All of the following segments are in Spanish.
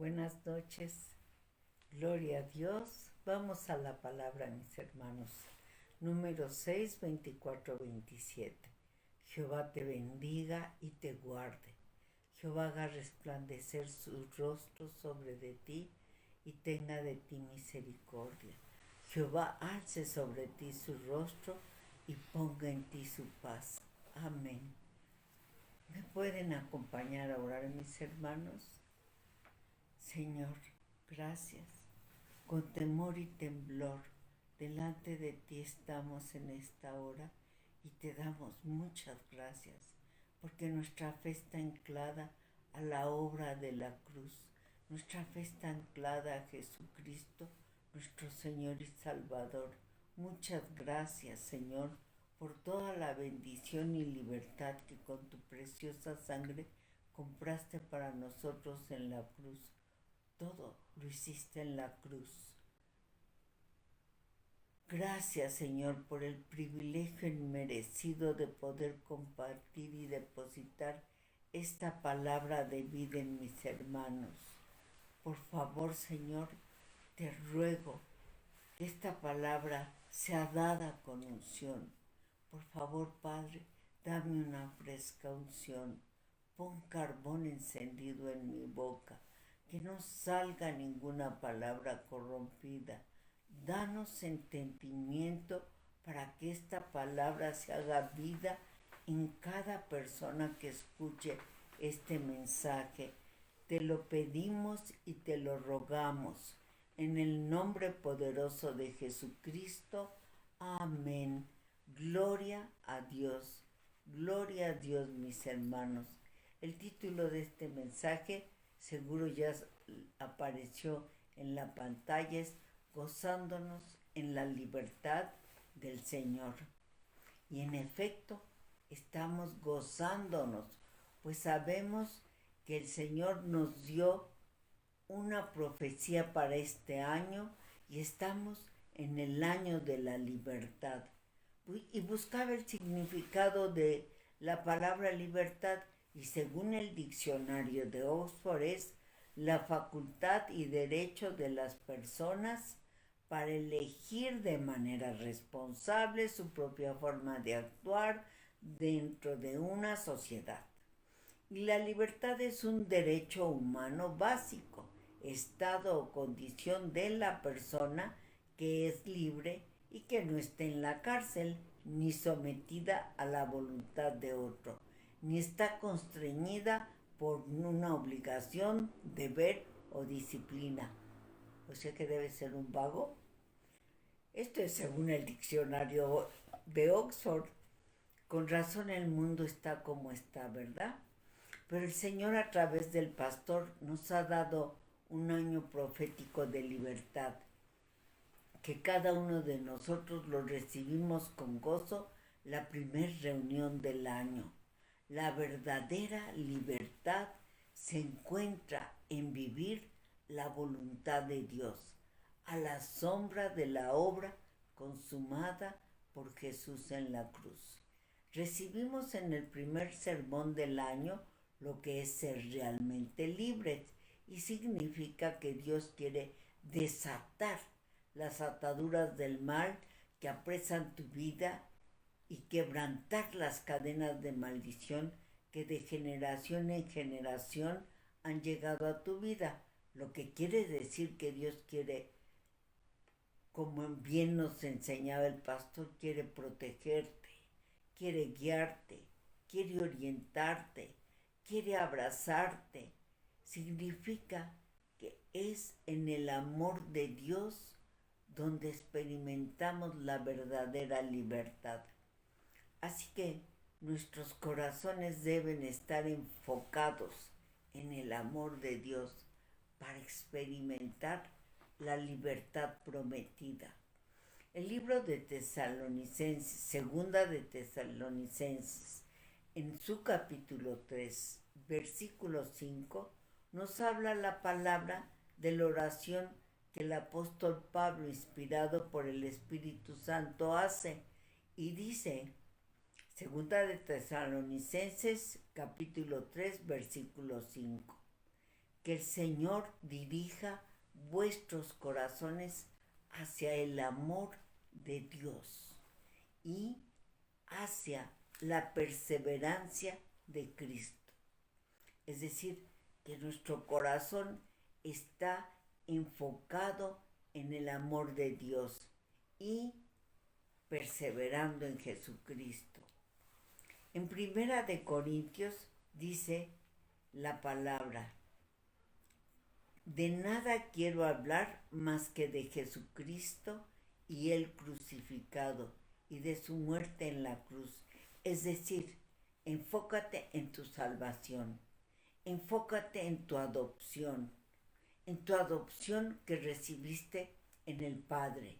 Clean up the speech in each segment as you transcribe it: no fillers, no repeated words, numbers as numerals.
Buenas noches, gloria a Dios. Vamos a la palabra, mis hermanos. Número 6, 24, 27. Jehová te bendiga y te guarde. Jehová haga resplandecer su rostro sobre de ti y tenga de ti misericordia. Jehová alce sobre ti su rostro y ponga en ti su paz. Amén. ¿Me pueden acompañar a orar, mis hermanos? Señor, gracias. Con temor y temblor, delante de ti estamos en esta hora y te damos muchas gracias, porque nuestra fe está anclada a la obra de la cruz. Nuestra fe está anclada a Jesucristo, nuestro Señor y Salvador. Muchas gracias, Señor, por toda la bendición y libertad que con tu preciosa sangre compraste para nosotros en la cruz. Todo lo hiciste en la cruz. Gracias, Señor, por el privilegio inmerecido de poder compartir y depositar esta palabra de vida en mis hermanos. Por favor, Señor, te ruego que esta palabra sea dada con unción. Por favor, Padre, dame una fresca unción. Pon carbón encendido en mi boca. Que no salga ninguna palabra corrompida. Danos entendimiento para que esta palabra se haga vida en cada persona que escuche este mensaje. Te lo pedimos y te lo rogamos. En el nombre poderoso de Jesucristo. Amén. Gloria a Dios. Gloria a Dios, mis hermanos. El título de este mensaje seguro ya apareció en la pantalla, es Gozándonos en la libertad del Señor. Y en efecto, estamos gozándonos, pues sabemos que el Señor nos dio una profecía para este año y estamos en el año de la libertad. Y buscaba el significado de la palabra libertad y según el diccionario de Oxford es la facultad y derecho de las personas para elegir de manera responsable su propia forma de actuar dentro de una sociedad. Y la libertad es un derecho humano básico, estado o condición de la persona que es libre y que no esté en la cárcel ni sometida a la voluntad de otro, ni está constreñida por una obligación, deber o disciplina. O sea que debe ser un vago. Esto es según el diccionario de Oxford. Con razón el mundo está como está, ¿verdad? Pero el Señor a través del pastor nos ha dado un año profético de libertad, que cada uno de nosotros lo recibimos con gozo la primer reunión del año. La verdadera libertad se encuentra en vivir la voluntad de Dios, a la sombra de la obra consumada por Jesús en la cruz. Recibimos en el primer sermón del año lo que es ser realmente libres y significa que Dios quiere desatar las ataduras del mal que apresan tu vida y quebrantar las cadenas de maldición que de generación en generación han llegado a tu vida. Lo que quiere decir que Dios quiere, como bien nos enseñaba el pastor, quiere protegerte, quiere guiarte, quiere orientarte, quiere abrazarte. Significa que es en el amor de Dios donde experimentamos la verdadera libertad. Así que nuestros corazones deben estar enfocados en el amor de Dios para experimentar la libertad prometida. El libro de Tesalonicenses, segunda de Tesalonicenses, en su capítulo 3, versículo 5, nos habla la palabra de la oración que el apóstol Pablo, inspirado por el Espíritu Santo, hace y dice, segunda de Tesalonicenses, capítulo 3, versículo 5, que el Señor dirija vuestros corazones hacia el amor de Dios y hacia la perseverancia de Cristo. Es decir, que nuestro corazón está enfocado en el amor de Dios y perseverando en Jesucristo. En Primera de Corintios dice la palabra: de nada quiero hablar más que de Jesucristo y Él crucificado y de su muerte en la cruz. Es decir, enfócate en tu salvación, enfócate en tu adopción que recibiste en el Padre,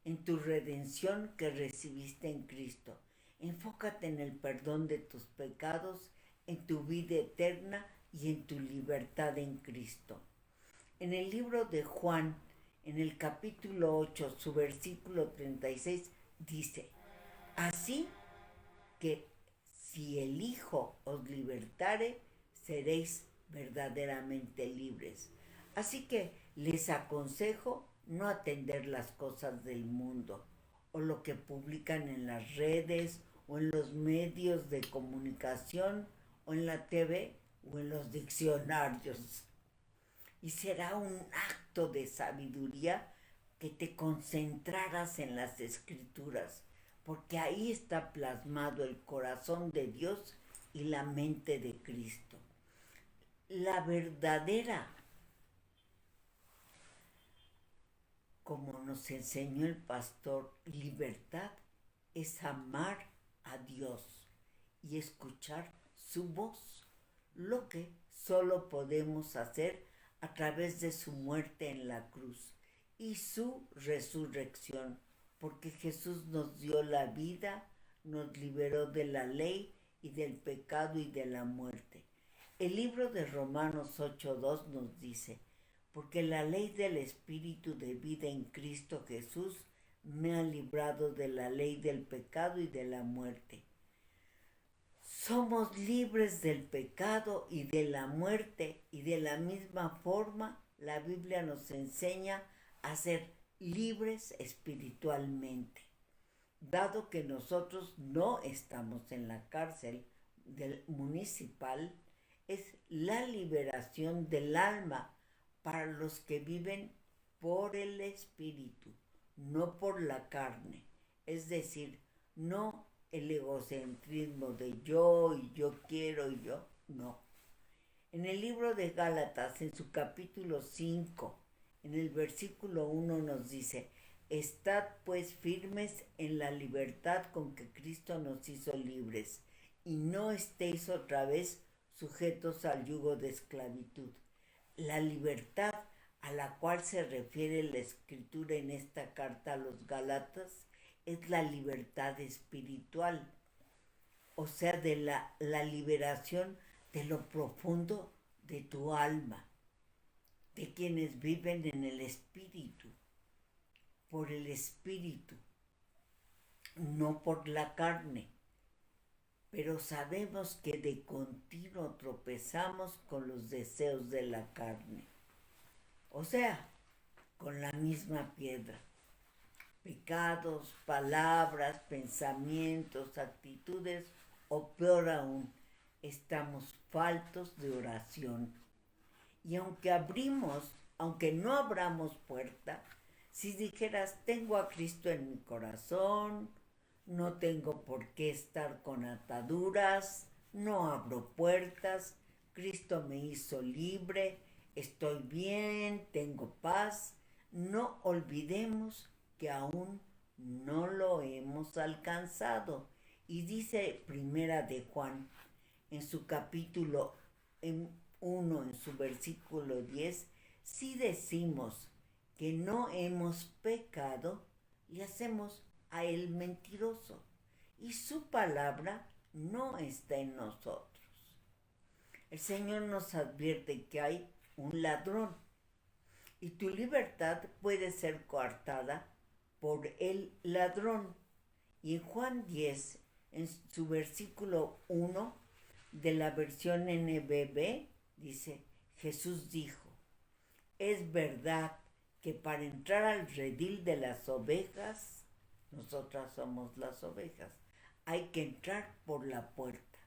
en tu redención que recibiste en Cristo. Enfócate en el perdón de tus pecados, en tu vida eterna y en tu libertad en Cristo. En el libro de Juan, en el capítulo 8, su versículo 36, dice: así que si el Hijo os libertare, seréis verdaderamente libres. Así que les aconsejo no atender las cosas del mundo o lo que publican en las redes o en los medios de comunicación o en la TV o en los diccionarios. Y será un acto de sabiduría que te concentraras en las Escrituras, porque ahí está plasmado el corazón de Dios y la mente de Cristo. La verdadera, como nos enseñó el pastor, libertad es amar a Dios y escuchar su voz, lo que solo podemos hacer a través de su muerte en la cruz y su resurrección, porque Jesús nos dio la vida, nos liberó de la ley y del pecado y de la muerte. El libro de Romanos 8:2 nos dice: porque la ley del Espíritu de vida en Cristo Jesús me ha librado de la ley del pecado y de la muerte. Somos libres del pecado y de la muerte, y de la misma forma la Biblia nos enseña a ser libres espiritualmente. Dado que nosotros no estamos en la cárcel municipal, es la liberación del alma para los que viven por el Espíritu, no por la carne. Es decir, no el egocentrismo de yo y yo quiero y yo, no. En el libro de Gálatas, en su capítulo 5, en el versículo 1 nos dice: estad pues firmes en la libertad con que Cristo nos hizo libres, y no estéis otra vez sujetos al yugo de esclavitud. La libertad a la cual se refiere la Escritura en esta carta a los Gálatas es la libertad espiritual, o sea, de la liberación de lo profundo de tu alma, de quienes viven en el Espíritu, por el Espíritu, no por la carne. Pero sabemos que de continuo tropezamos con los deseos de la carne, o sea, con la misma piedra. Pecados, palabras, pensamientos, actitudes, o peor aún, estamos faltos de oración. Y aunque no abramos puerta, si dijeras: tengo a Cristo en mi corazón, no tengo por qué estar con ataduras, no abro puertas, Cristo me hizo libre, estoy bien, tengo paz, no olvidemos que aún no lo hemos alcanzado. Y dice Primera de Juan, en su capítulo 1, en su versículo 10, si decimos que no hemos pecado, le hacemos a él mentiroso, y su palabra no está en nosotros. El Señor nos advierte que hay un ladrón, y tu libertad puede ser coartada por el ladrón. Y en Juan 10, en su versículo 1 de la versión NBB, dice: Jesús dijo, es verdad que para entrar al redil de las ovejas, nosotras somos las ovejas, hay que entrar por la puerta,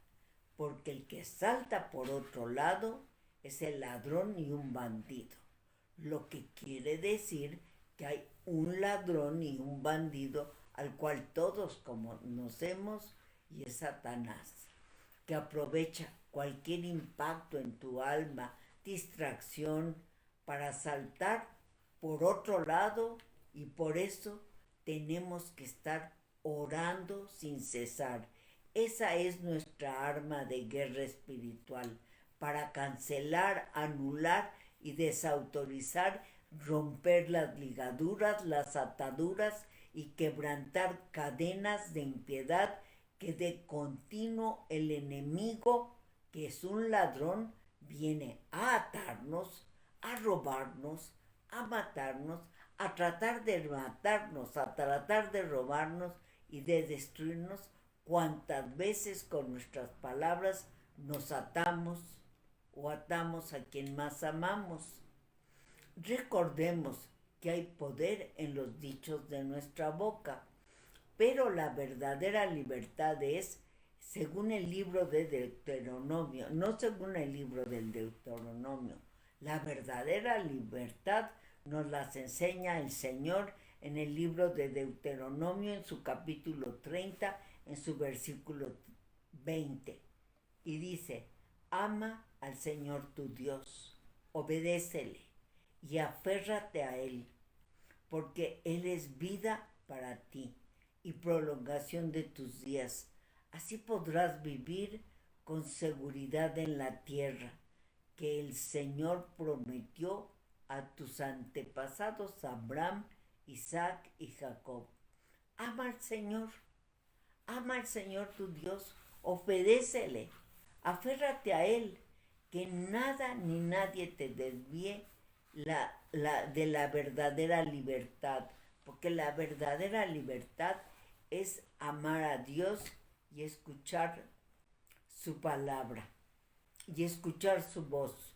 porque el que salta por otro lado es el ladrón y un bandido, lo que quiere decir que hay un ladrón y un bandido al cual todos conocemos y es Satanás, que aprovecha cualquier impacto en tu alma, distracción, para saltar por otro lado, y por eso tenemos que estar orando sin cesar. Esa es nuestra arma de guerra espiritual, para cancelar, anular y desautorizar, romper las ligaduras, las ataduras y quebrantar cadenas de impiedad que de continuo el enemigo, que es un ladrón, viene a atarnos, a robarnos, a matarnos, a tratar de matarnos, a tratar de robarnos y de destruirnos cuantas veces con nuestras palabras nos atamos o atamos a quien más amamos. Recordemos que hay poder en los dichos de nuestra boca, pero la verdadera libertad es según el libro de Deuteronomio, no según el libro del Deuteronomio. La verdadera libertad nos las enseña el Señor en el libro de Deuteronomio, en su capítulo 30, en su versículo 20. Y dice, ama al Señor tu Dios, obedécele y aférrate a Él, porque Él es vida para ti y prolongación de tus días. Así podrás vivir con seguridad en la tierra que el Señor prometió a tus antepasados Abraham, Isaac y Jacob. Ama al Señor tu Dios, obedécele, aférrate a Él, que nada ni nadie te desvíe de la verdadera libertad, porque la verdadera libertad es amar a Dios y escuchar su palabra y escuchar su voz.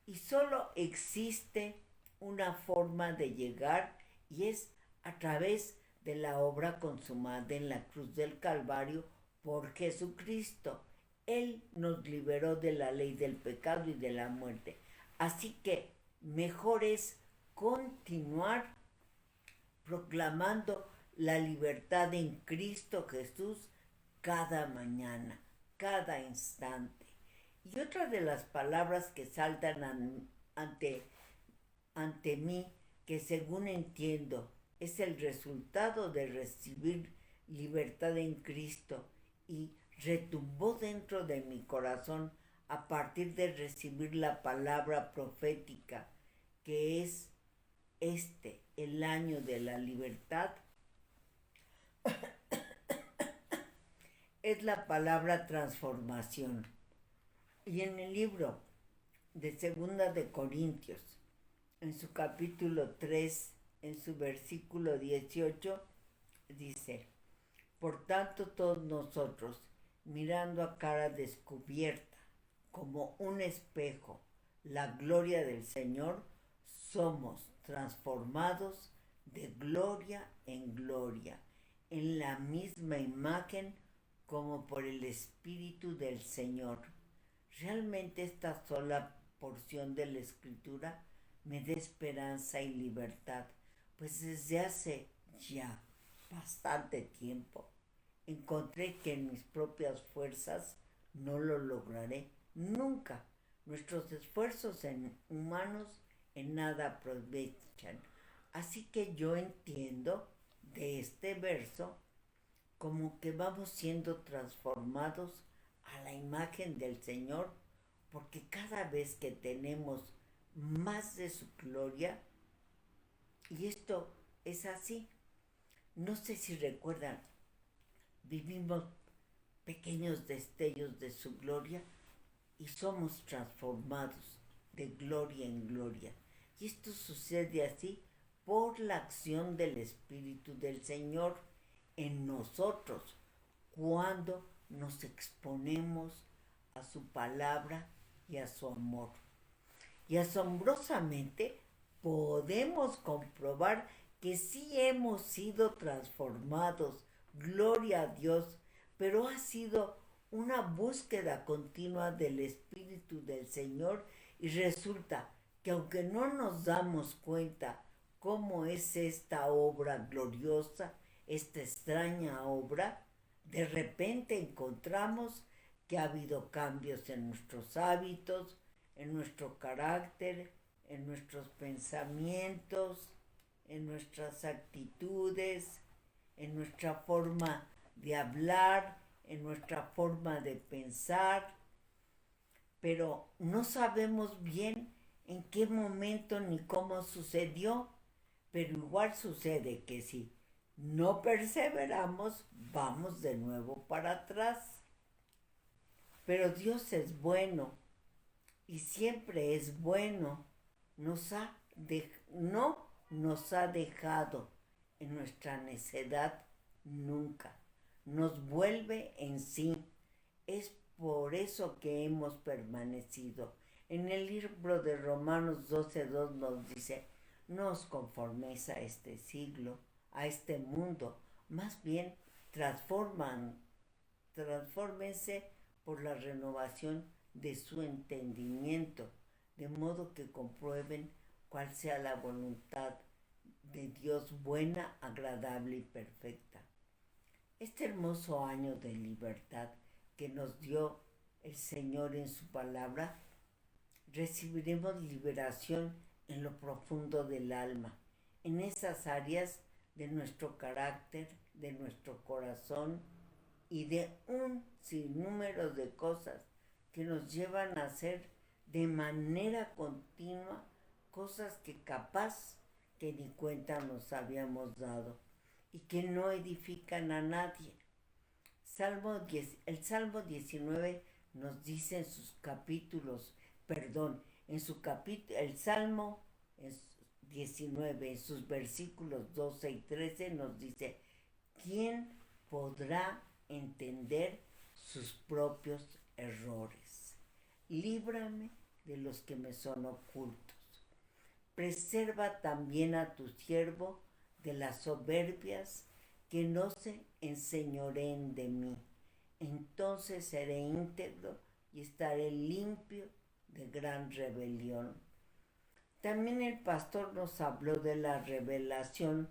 Y solo existe una forma de llegar, y es a través de la obra consumada en la cruz del Calvario por Jesucristo. Él nos liberó de la ley del pecado y de la muerte. Así que mejor es continuar proclamando la libertad en Cristo Jesús cada mañana, cada instante. Y otra de las palabras que saltan ante mí, que según entiendo es el resultado de recibir libertad en Cristo y retumbó dentro de mi corazón a partir de recibir la palabra profética, que es el año de la libertad, es la palabra transformación. Y en el libro de Segunda de Corintios, en su capítulo 3, en su versículo 18, dice, por tanto todos nosotros, mirando a cara descubierta, como un espejo, la gloria del Señor, somos transformados de gloria en gloria, en la misma imagen como por el Espíritu del Señor. Realmente esta sola porción de la Escritura me da esperanza y libertad, pues desde hace ya bastante tiempo encontré que en mis propias fuerzas no lo lograré nunca. Nuestros esfuerzos humanos en nada aprovechan. Así que yo entiendo de este verso como que vamos siendo transformados a la imagen del Señor, porque cada vez que tenemos más de su gloria, y esto es así, no sé si recuerdan, vivimos pequeños destellos de su gloria y somos transformados de gloria en gloria. Y esto sucede así por la acción del Espíritu del Señor en nosotros, cuando nos exponemos a su palabra y a su amor. Y asombrosamente podemos comprobar que sí hemos sido transformados, gloria a Dios, pero ha sido una búsqueda continua del Espíritu del Señor y resulta que aunque no nos damos cuenta cómo es esta obra gloriosa, esta extraña obra, de repente encontramos que ha habido cambios en nuestros hábitos, en nuestro carácter, en nuestros pensamientos, en nuestras actitudes, en nuestra forma de hablar, en nuestra forma de pensar, pero no sabemos bien en qué momento ni cómo sucedió, pero igual sucede que si no perseveramos, vamos de nuevo para atrás. Pero Dios es bueno y siempre es bueno. No nos ha dejado en nuestra necedad nunca. Nos vuelve en sí. Es por eso que hemos permanecido. En el libro de Romanos 12:2 nos dice, no os conforméis a este siglo, a este mundo, más bien transfórmense por la renovación de su entendimiento, de modo que comprueben cuál sea la voluntad de Dios buena, agradable y perfecta. Este hermoso año de libertad que nos dio el Señor en su palabra, recibiremos liberación en lo profundo del alma, en esas áreas de nuestro carácter, de nuestro corazón y de un sinnúmero de cosas que nos llevan a hacer de manera continua cosas que capaz que ni cuenta nos habíamos dado y que no edifican a nadie. El Salmo 19 nos dice en sus capítulos, el Salmo 19, en sus versículos 12 y 13 nos dice, ¿quién podrá entender sus propios errores? Líbrame de los que me son ocultos. Preserva también a tu siervo de las soberbias, que no se enseñoreen de mí. Entonces seré íntegro y estaré limpio de gran rebelión. También el pastor nos habló de la revelación,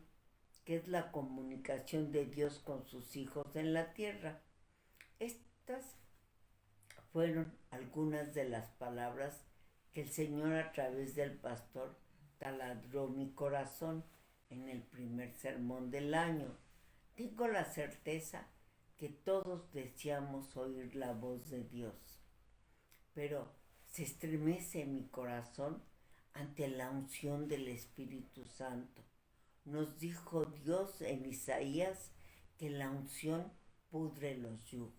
que es la comunicación de Dios con sus hijos en la tierra. Estas fueron algunas de las palabras que el Señor a través del pastor taladró mi corazón en el primer sermón del año. Tengo la certeza que todos deseamos oír la voz de Dios, pero se estremece mi corazón ante la unción del Espíritu Santo. Nos dijo Dios en Isaías que la unción pudre los yugos,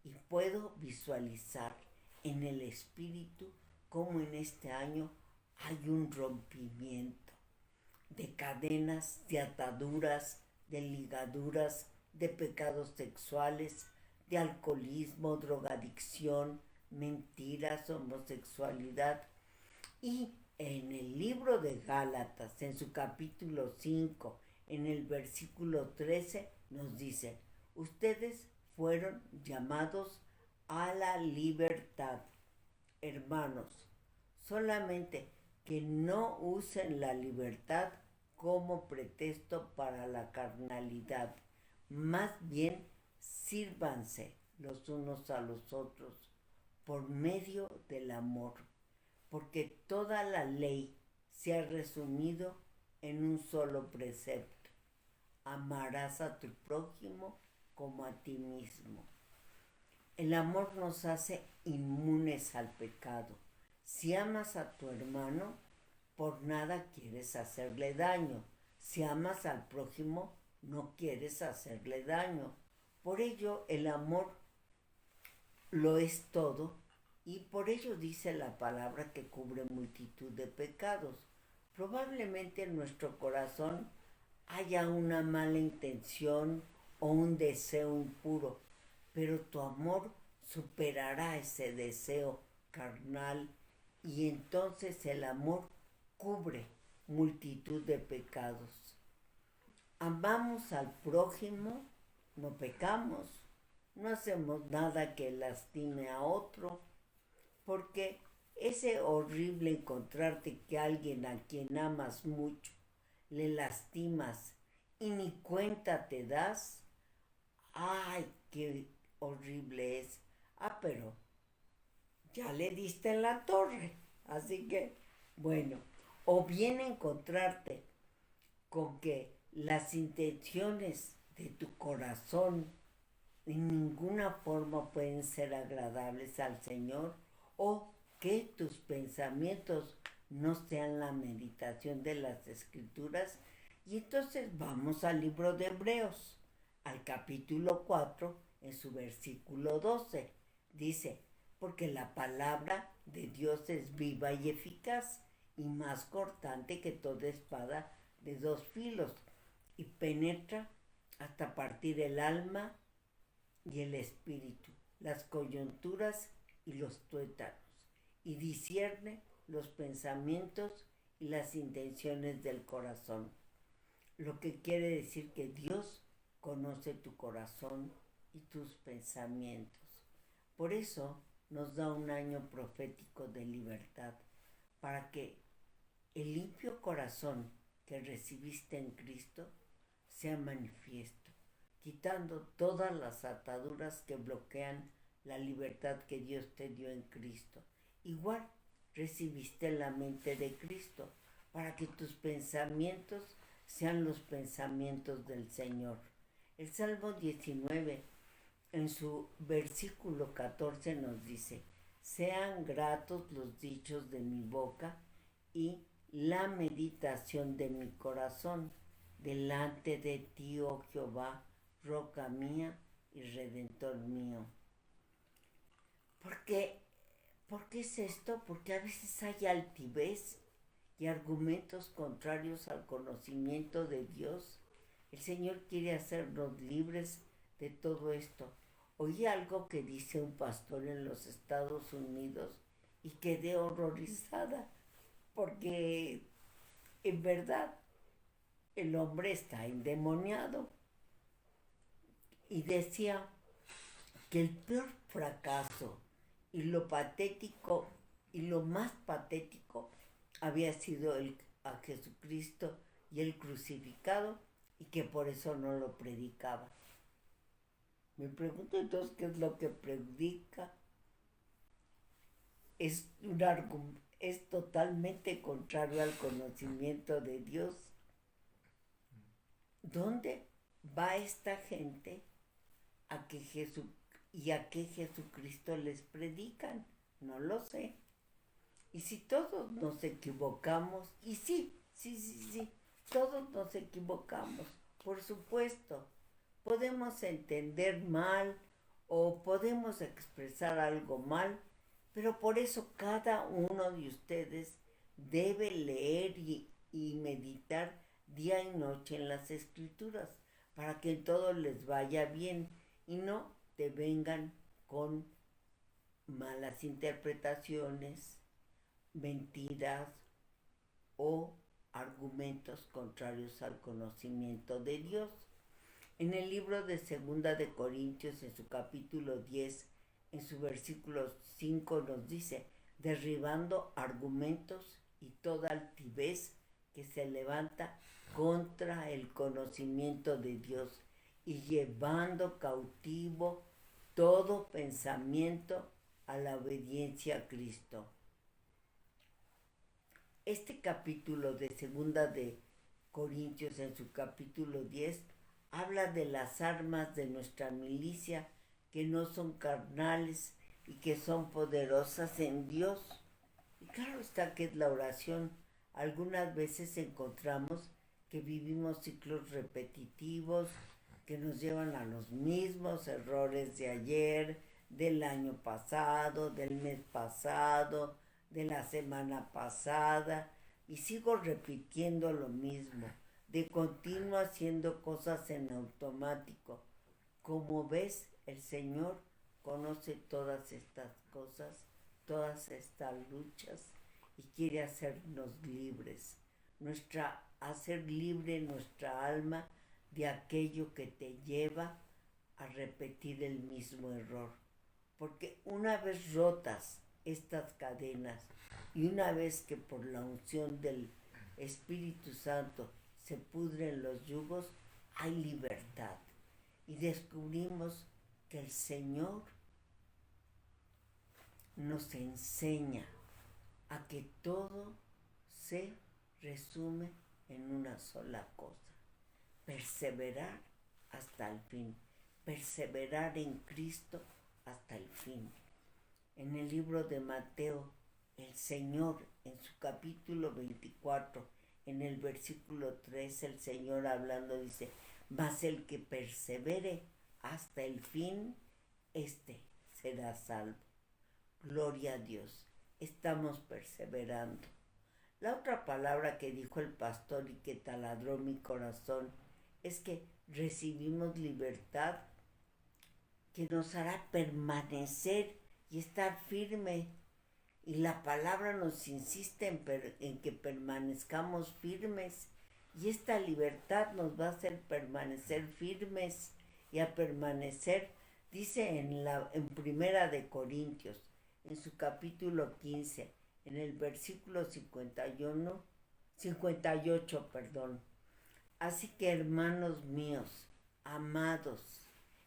y puedo visualizar en el Espíritu cómo en este año hay un rompimiento de cadenas, de ataduras, de ligaduras, de pecados sexuales, de alcoholismo, drogadicción, mentiras, homosexualidad. Y en el libro de Gálatas, en su capítulo 5, en el versículo 13, nos dice, ustedes fueron llamados a la libertad, hermanos, solamente que no usen la libertad como pretexto para la carnalidad, más bien sírvanse los unos a los otros por medio del amor, porque toda la ley se ha resumido en un solo precepto: amarás a tu prójimo como a ti mismo. El amor nos hace inmunes al pecado. Si amas a tu hermano, por nada quieres hacerle daño. Si amas al prójimo, no quieres hacerle daño. Por ello, el amor lo es todo, y por ello dice la palabra que cubre multitud de pecados. Probablemente en nuestro corazón haya una mala intención o un deseo impuro, pero tu amor superará ese deseo carnal y entonces el amor cubre multitud de pecados. Amamos al prójimo, no pecamos, no hacemos nada que lastime a otro, porque es horrible encontrarte que alguien a quien amas mucho le lastimas y ni cuenta te das. ¡Ay, qué horrible es! Pero ya le diste en la torre. Así que, bueno, o bien encontrarte con que las intenciones de tu corazón en ninguna forma pueden ser agradables al Señor, o que tus pensamientos no sean la meditación de las Escrituras. Y entonces vamos al libro de Hebreos, al capítulo 4, en su versículo 12. Dice: porque la palabra de Dios es viva y eficaz, y más cortante que toda espada de dos filos, y penetra hasta partir el alma y el espíritu, las coyunturas y los tuétanos, y discierne los pensamientos y las intenciones del corazón. Lo que quiere decir que Dios conoce tu corazón y tus pensamientos. Por eso nos da un año profético de libertad, para que el limpio corazón que recibiste en Cristo sea manifiesto, quitando todas las ataduras que bloquean la libertad que Dios te dio en Cristo. Igual recibiste la mente de Cristo, para que tus pensamientos sean los pensamientos del Señor. El Salmo 19, en su versículo 14, nos dice: sean gratos los dichos de mi boca y la meditación de mi corazón delante de ti, oh Jehová, roca mía y redentor mío. ¿Por qué es esto? Porque a veces hay altivez y argumentos contrarios al conocimiento de Dios. El Señor quiere hacernos libres de todo esto. Oí algo que dice un pastor en los Estados Unidos y quedé horrorizada, porque en verdad el hombre está endemoniado. Y decía que el peor fracaso y lo patético y lo más patético había sido a Jesucristo y el crucificado, y que por eso no lo predicaba. Me pregunto entonces qué es lo que predica. Es totalmente contrario al conocimiento de Dios. ¿Dónde va esta gente a qué Jesucristo les predican? No lo sé. Y si todos nos equivocamos, y sí, todos nos equivocamos, por supuesto. Podemos entender mal o podemos expresar algo mal, pero por eso cada uno de ustedes debe leer y meditar día y noche en las Escrituras, para que en todo les vaya bien y no te vengan con malas interpretaciones, mentiras o argumentos contrarios al conocimiento de Dios. En el libro de Segunda de Corintios, en su capítulo 10, en su versículo 5, nos dice: derribando argumentos y toda altivez que se levanta contra el conocimiento de Dios, y llevando cautivo todo pensamiento a la obediencia a Cristo. Este capítulo de Segunda de Corintios, en su capítulo 10, habla de las armas de nuestra milicia, que no son carnales y que son poderosas en Dios. Y claro está que es la oración. Algunas veces encontramos que vivimos ciclos repetitivos que nos llevan a los mismos errores de ayer, del año pasado, del mes pasado, de la semana pasada, y sigo repitiendo lo mismo, de continuo haciendo cosas en automático. Como ves, el Señor conoce todas estas cosas todas estas luchas y quiere hacernos libres, hacer libre nuestra alma de aquello que te lleva a repetir el mismo error. Porque una vez rotas estas cadenas y una vez que por la unción del Espíritu Santo se pudren los yugos, hay libertad. Y descubrimos que el Señor nos enseña a que todo se resume en una sola cosa: perseverar hasta el fin, perseverar en Cristo hasta el fin. En el libro de Mateo, el Señor, en su capítulo 24, en el versículo 3, el Señor hablando dice: mas el que persevere hasta el fin, este será salvo. Gloria a Dios, estamos perseverando. La otra palabra que dijo el pastor y que taladró mi corazón es que recibimos libertad que nos hará permanecer y estar firme. Y la palabra nos insiste en que permanezcamos firmes. Y esta libertad nos va a hacer permanecer firmes y a permanecer, dice en Primera de Corintios, en su capítulo 15, en el versículo 58, así que, hermanos míos, amados,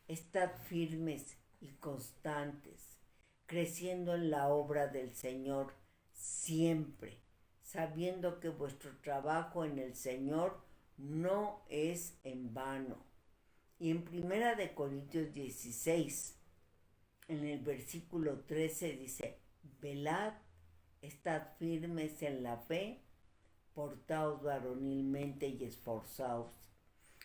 estad firmes y constantes, creciendo en la obra del Señor siempre, sabiendo que vuestro trabajo en el Señor no es en vano. Y en Primera de Corintios 16, en el versículo 13 dice: velad, estad firmes en la fe, portaos varonilmente y esforzaos.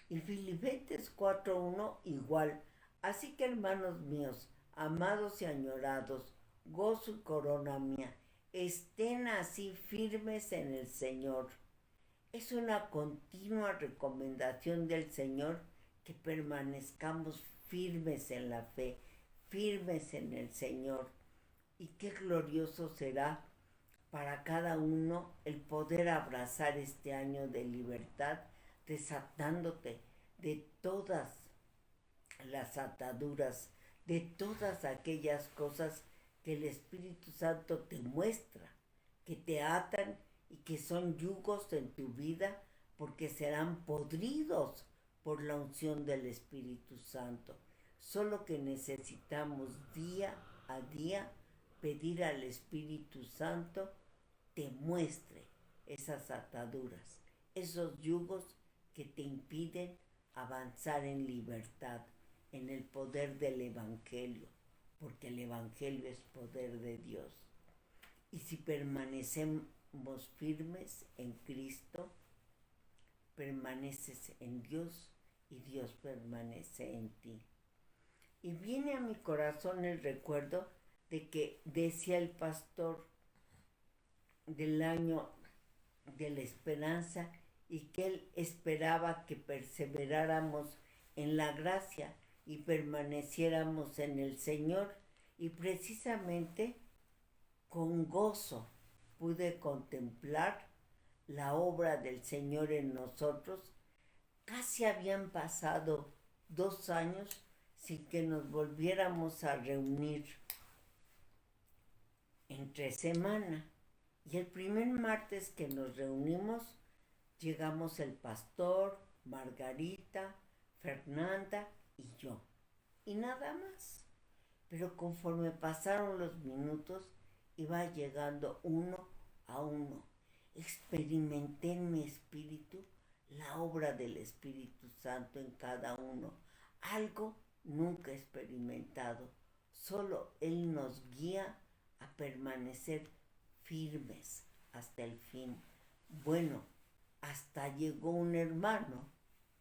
Y Filipenses 4:1 igual: así que, hermanos míos, amados y añorados, gozo y corona mía, estén así firmes en el Señor. Es una continua recomendación del Señor que permanezcamos firmes en la fe, firmes en el Señor. Y qué glorioso será para cada uno el poder abrazar este año de libertad, desatándote de todas las ataduras, de todas aquellas cosas que el Espíritu Santo te muestra, que te atan y que son yugos en tu vida, porque serán podridos por la unción del Espíritu Santo. Solo que necesitamos día a día pedir al Espíritu Santo te muestre esas ataduras, esos yugos que te impiden avanzar en libertad, en el poder del Evangelio, porque el Evangelio es poder de Dios. Y si permanecemos firmes en Cristo, permaneces en Dios y Dios permanece en ti. Y viene a mi corazón el recuerdo de que decía el pastor del año de la esperanza y que él esperaba que perseveráramos en la gracia y permaneciéramos en el Señor, y precisamente con gozo pude contemplar la obra del Señor en nosotros. Casi habían pasado 2 años sin que nos volviéramos a reunir entre semana. Y el primer martes que nos reunimos, llegamos el pastor, Margarita, Fernanda y yo. Y nada más. Pero conforme pasaron los minutos, iba llegando uno a uno. Experimenté en mi espíritu la obra del Espíritu Santo en cada uno. Algo nunca experimentado. Solo Él nos guía a permanecer firmes hasta el fin. Bueno, hasta llegó un hermano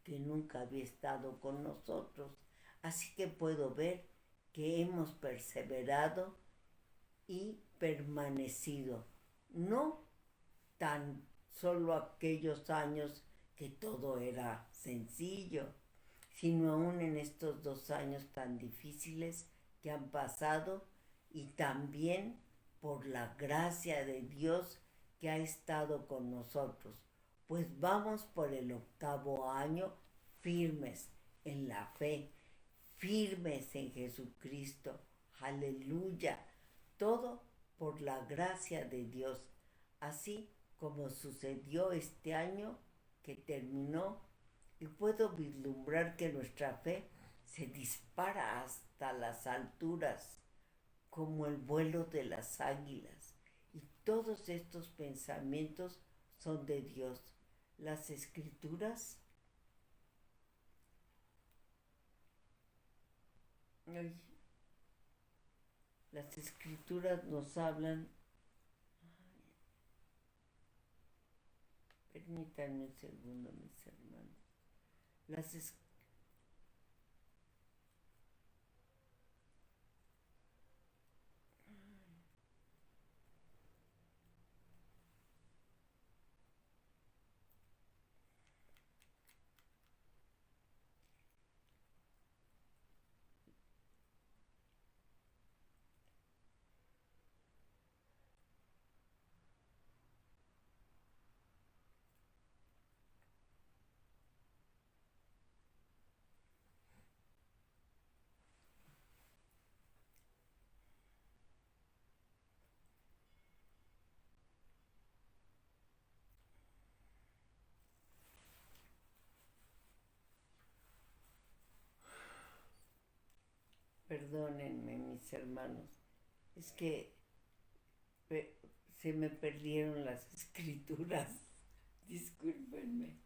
que nunca había estado con nosotros. Así que puedo ver que hemos perseverado y permanecido. No tan solo aquellos años que todo era sencillo, sino aún en estos 2 años tan difíciles que han pasado, y también por la gracia de Dios que ha estado con nosotros, pues vamos por el 8º año firmes en la fe, firmes en Jesucristo. Aleluya. Todo por la gracia de Dios, así como sucedió este año que terminó, y puedo vislumbrar que nuestra fe se dispara hasta las alturas, como el vuelo de las águilas. Y todos estos pensamientos son de Dios. Las escrituras, ay, las escrituras nos hablan. Permítanme un segundo, mis hermanos. Las Perdónenme, mis hermanos, es que se me perdieron las escrituras. Discúlpenme.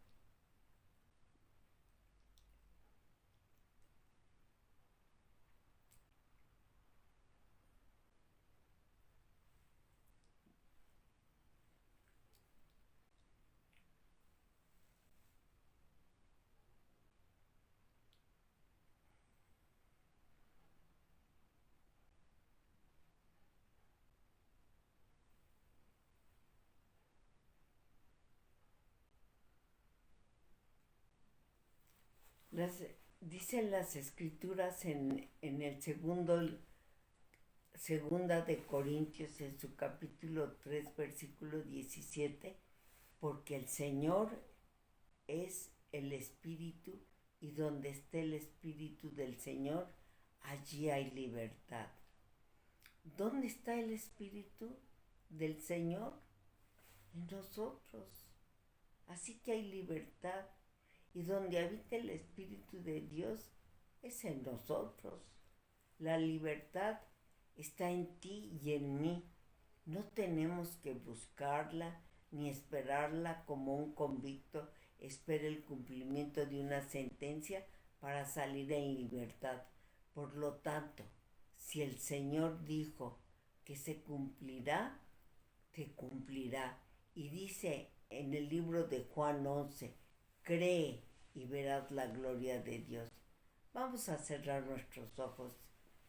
Las, dicen las escrituras en el segunda de Corintios, en su capítulo 3, versículo 17, porque el Señor es el Espíritu, y donde esté el Espíritu del Señor, allí hay libertad. ¿Dónde está el Espíritu del Señor? En nosotros. Así que hay libertad. Y donde habita el Espíritu de Dios es en nosotros. La libertad está en ti y en mí. No tenemos que buscarla ni esperarla como un convicto espera el cumplimiento de una sentencia para salir en libertad. Por lo tanto, si el Señor dijo que se cumplirá, se cumplirá. Y dice en el libro de Juan 11, cree y verás la gloria de Dios. Vamos a cerrar nuestros ojos,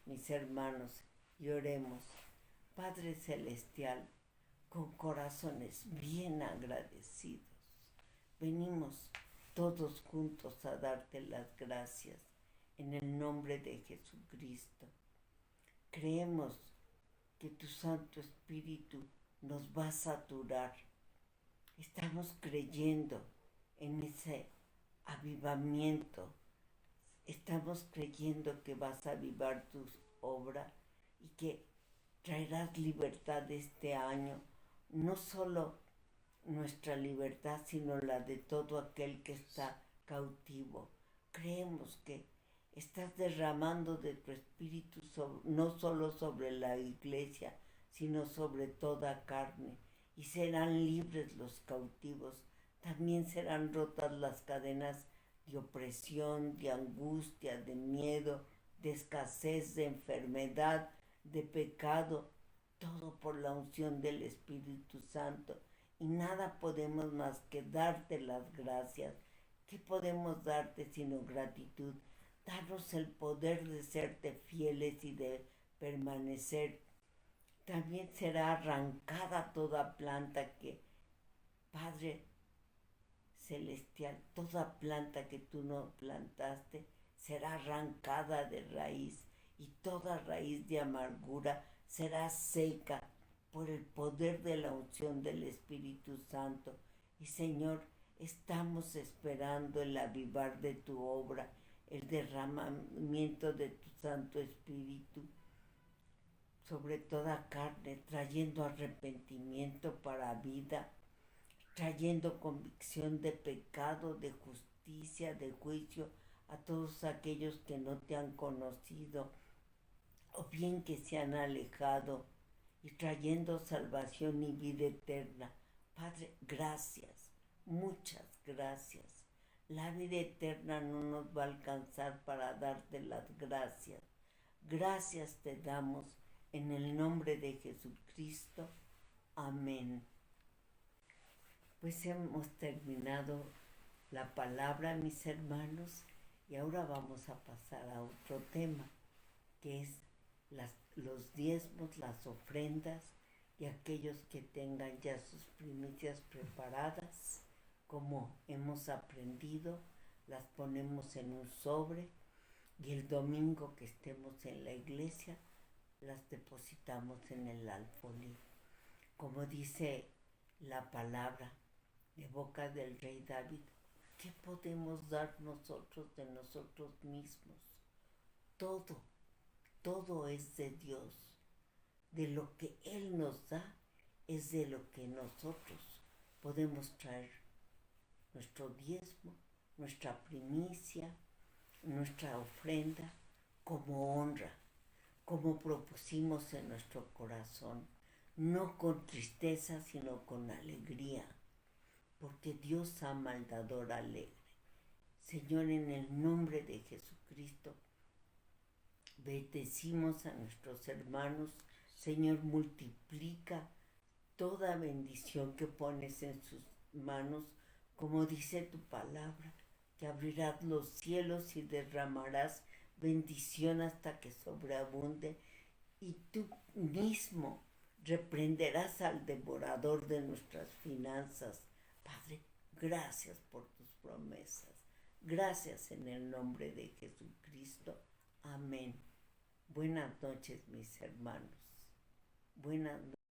mis hermanos, y oremos. Padre Celestial, con corazones bien agradecidos, venimos todos juntos a darte las gracias en el nombre de Jesucristo. Creemos que tu Santo Espíritu nos va a saturar. Estamos creyendo en ese avivamiento. Estamos creyendo que vas a avivar tu obra y que traerás libertad este año, no solo nuestra libertad, sino la de todo aquel que está cautivo. Creemos que estás derramando de tu espíritu no solo sobre la iglesia, sino sobre toda carne, y serán libres los cautivos. También serán rotas las cadenas de opresión, de angustia, de miedo, de escasez, de enfermedad, de pecado, todo por la unción del Espíritu Santo. Y nada podemos más que darte las gracias. ¿Qué podemos darte sino gratitud? Danos el poder de serte fieles y de permanecer. También será arrancada toda planta que, Padre Celestial, toda planta que tú no plantaste será arrancada de raíz, y toda raíz de amargura será seca por el poder de la unción del Espíritu Santo. Y Señor, estamos esperando el avivar de tu obra, el derramamiento de tu Santo Espíritu sobre toda carne, trayendo arrepentimiento para vida, trayendo convicción de pecado, de justicia, de juicio a todos aquellos que no te han conocido o bien que se han alejado, y trayendo salvación y vida eterna. Padre, gracias, muchas gracias. La vida eterna no nos va a alcanzar para darte las gracias. Gracias te damos en el nombre de Jesucristo. Amén. Pues hemos terminado la palabra, mis hermanos, y ahora vamos a pasar a otro tema, que es los diezmos, las ofrendas, y aquellos que tengan ya sus primicias preparadas, como hemos aprendido, las ponemos en un sobre, y el domingo que estemos en la iglesia, las depositamos en el alfolí. Como dice la palabra de boca del rey David, ¿qué podemos dar nosotros de nosotros mismos? Todo es de Dios. De lo que Él nos da es de lo que nosotros podemos traer nuestro diezmo, nuestra primicia, nuestra ofrenda como honra, como propusimos en nuestro corazón, no con tristeza, sino con alegría, porque Dios ama al dador alegre. Señor, en el nombre de Jesucristo, bendecimos a nuestros hermanos. Señor, multiplica toda bendición que pones en sus manos, como dice tu palabra, que abrirás los cielos y derramarás bendición hasta que sobreabunde, y tú mismo reprenderás al devorador de nuestras finanzas. Padre, gracias por tus promesas. Gracias en el nombre de Jesucristo. Amén. Buenas noches, mis hermanos. Buenas noches.